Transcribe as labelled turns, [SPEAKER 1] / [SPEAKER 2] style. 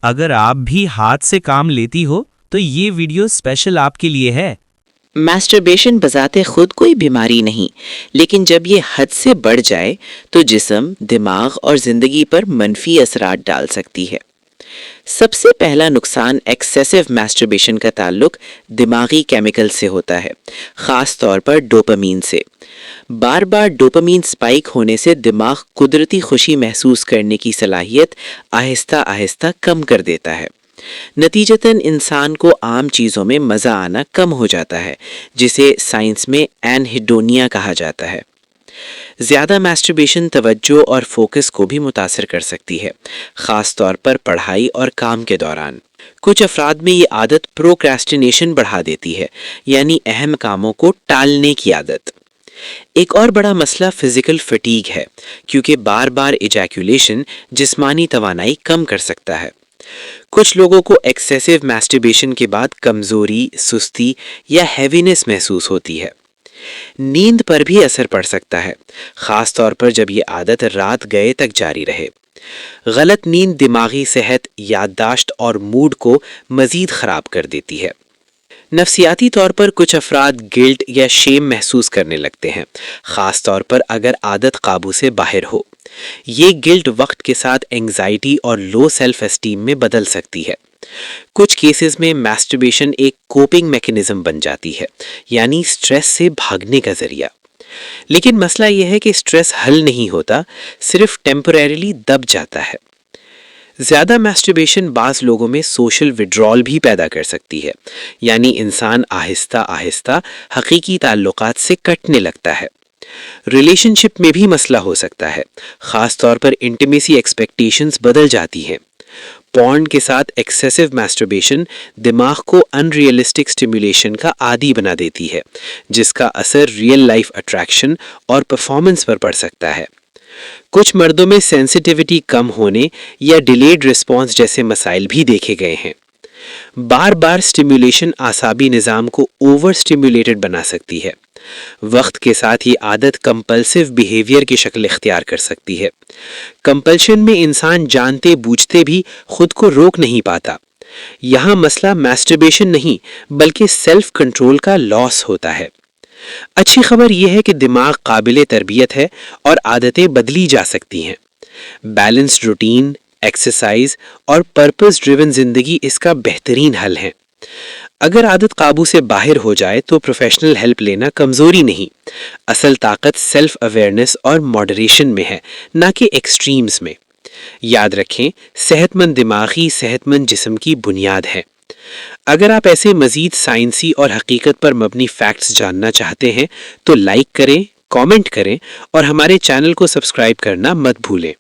[SPEAKER 1] اگر آپ بھی ہاتھ سے کام لیتی ہو تو یہ ویڈیو اسپیشل آپ کے لیے ہے۔
[SPEAKER 2] میسٹربیشن بذات خود کوئی بیماری نہیں، لیکن جب یہ حد سے بڑھ جائے تو جسم، دماغ اور زندگی پر منفی اثرات ڈال سکتی ہے۔ سب سے پہلا نقصان ایکسیسو میسٹربیشن کا تعلق دماغی کیمیکل سے ہوتا ہے، خاص طور پر ڈوپامین سے۔ بار بار ڈوپامین سپائک ہونے سے دماغ قدرتی خوشی محسوس کرنے کی صلاحیت آہستہ آہستہ کم کر دیتا ہے۔ نتیجتاً انسان کو عام چیزوں میں مزہ آنا کم ہو جاتا ہے، جسے سائنس میں اینہیڈونیا کہا جاتا ہے۔ زیادہ میسٹربیشن توجہ اور فوکس کو بھی متاثر کر سکتی ہے، خاص طور پر پڑھائی اور کام کے دوران۔ کچھ افراد میں یہ عادت پروکراسٹینیشن بڑھا دیتی ہے، یعنی اہم کاموں کو ٹالنے کی عادت۔ ایک اور بڑا مسئلہ فزیکل فٹیگ ہے، کیونکہ بار بار ایجیکولیشن جسمانی توانائی کم کر سکتا ہے۔ کچھ لوگوں کو ایکسیسو میسٹربیشن کے بعد کمزوری، سستی یا ہیوینس محسوس ہوتی ہے۔ نیند پر بھی اثر پڑ سکتا ہے، خاص طور پر جب یہ عادت رات گئے تک جاری رہے۔ غلط نیند دماغی صحت، یادداشت اور موڈ کو مزید خراب کر دیتی ہے۔ نفسیاتی طور پر کچھ افراد گلٹ یا شیم محسوس کرنے لگتے ہیں، خاص طور پر اگر عادت قابو سے باہر ہو۔ یہ گلٹ وقت کے ساتھ انگزائٹی اور لو سیلف اسٹیم میں بدل سکتی ہے۔ کچھ کیسز میں میسٹربیشن ایک کوپنگ میکینزم بن جاتی ہے، یعنی سٹریس سے بھاگنے کا ذریعہ۔ لیکن مسئلہ یہ ہے کہ سٹریس حل نہیں ہوتا، صرف ٹیمپوریرلی دب جاتا ہے۔ زیادہ میسٹربیشن بعض لوگوں میں سوشل وڈرال بھی پیدا کر سکتی ہے، یعنی انسان آہستہ آہستہ حقیقی تعلقات سے کٹنے لگتا ہے۔ ریلیشن شپ میں بھی مسئلہ ہو سکتا ہے، خاص طور پر انٹیمیسی ایکسپیکٹیشنز بدل جاتی ہیں۔ پورن کے ساتھ ایکسیسو میسٹربیشن دماغ کو ان ریئلسٹک سٹیمولیشن کا عادی بنا دیتی ہے، جس کا اثر ریئل لائف اٹریکشن اور پرفارمنس پر پڑ سکتا ہے۔ کچھ مردوں میں سینسٹیوٹی کم ہونے یا ڈیلیڈ رسپانس جیسے مسائل بھی دیکھے گئے ہیں۔ بار بار سٹیمولیشن اعصابی نظام کو اوور سٹیمولیٹڈ بنا سکتی ہے۔ وقت کے ساتھ یہ عادت کمپلسیو بیہیویئر کی شکل اختیار کر سکتی ہے۔ کمپلشن میں انسان جانتے بوجھتے بھی خود کو روک نہیں پاتا۔ یہاں مسئلہ میسٹربیشن نہیں بلکہ سیلف کنٹرول کا لاس ہوتا ہے۔ اچھی خبر یہ ہے کہ دماغ قابل تربیت ہے اور عادتیں بدلی جا سکتی ہیں۔ بیلنسڈ روٹین، ایکسرسائز اور پرپز ڈریون زندگی اس کا بہترین حل ہے۔ اگر عادت قابو سے باہر ہو جائے تو پروفیشنل ہیلپ لینا کمزوری نہیں، اصل طاقت سیلف اویئرنیس اور ماڈریشن میں ہے، نہ کہ ایکسٹریمز میں۔ یاد رکھیں، صحت مند دماغی صحت مند جسم کی بنیاد ہے۔ اگر آپ ایسے مزید سائنسی اور حقیقت پر مبنی فیکٹس جاننا چاہتے ہیں تو لائک کریں، کامنٹ کریں اور ہمارے چینل کو سبسکرائب کرنا مت بھولیں۔